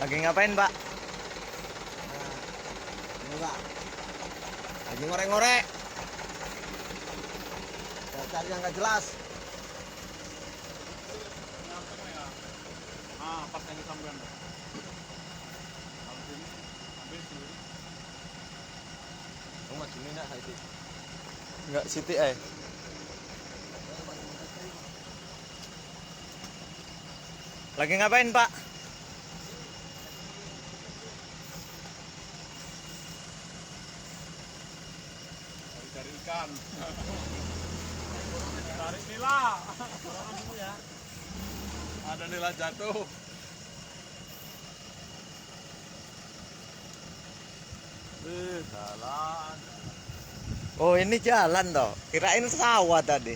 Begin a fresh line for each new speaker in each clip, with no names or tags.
Lagi ngapain, Pak?
Enggak. Lagi ngorek-ngorek. Cari yang nggak jelas.
Pas yang disampean. Habis ini ambil sendiri.
Kamu masih minat itu?
Enggak, Siti Lagi ngapain, Pak?
Cari ikan. Cari nila. Ada nila jatuh. Jalan.
Oh, ini jalan toh. Kirain sawah tadi.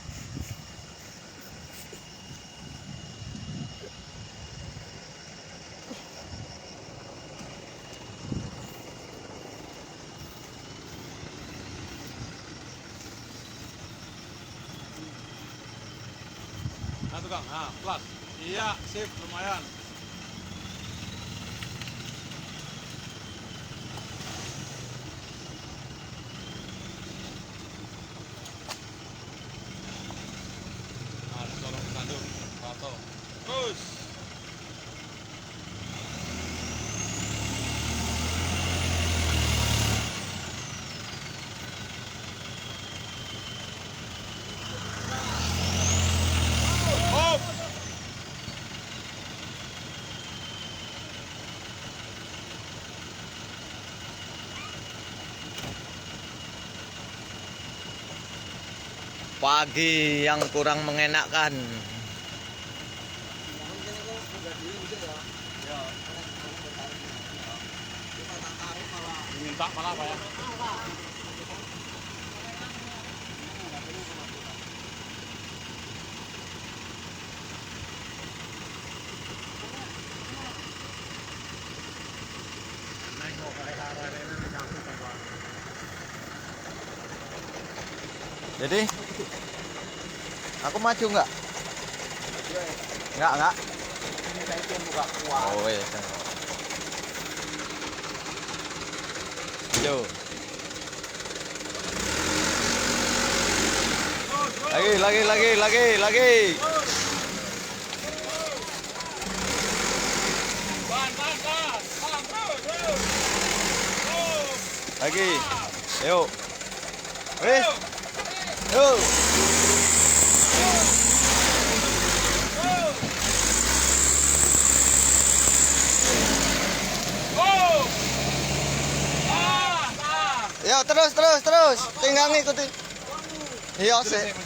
Nah tukang, plus. Iya, sip, lumayan. Tolong ditandu, foto. Terus. Hop.
Pagi yang kurang mengenakkan.
Ya. Diminta malah apa ya?
Jadi, aku maju nggak? Nggak.
Ini saya itu buka kuat.
Oh iya. Yo. Lagi.
Ban, terus.
Lagi. Yuk. Wis. Yuk. Ya terus. Tinggal ngikuti. Iya sih.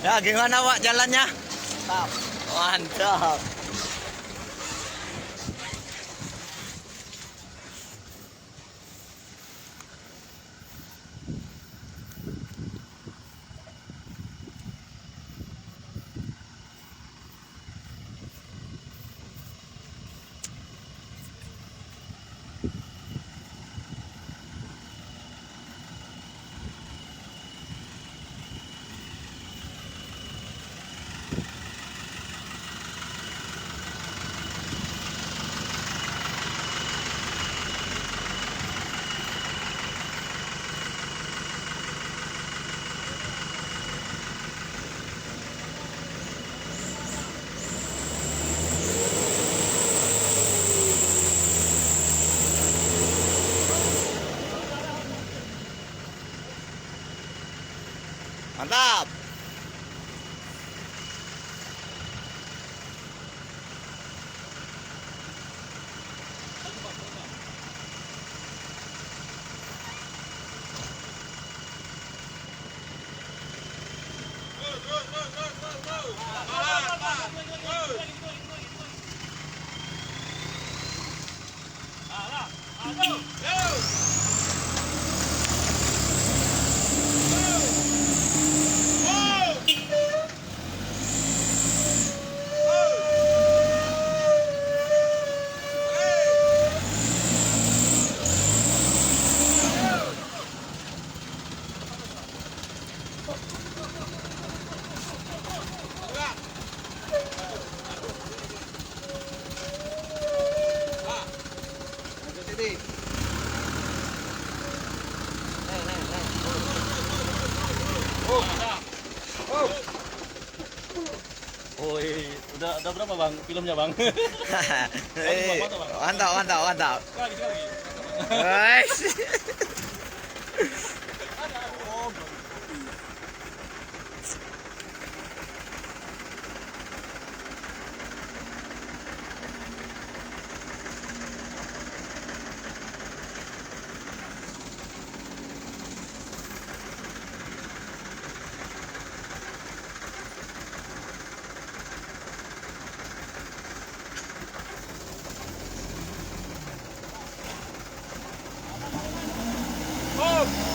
Ya gimana Pak jalannya? Mantap. Mantap.
Sini.
Woi, udah berapa bang filmnya bang?
Mantap, mantap, mantap.
Sekali lagi.
Guys.
Stop.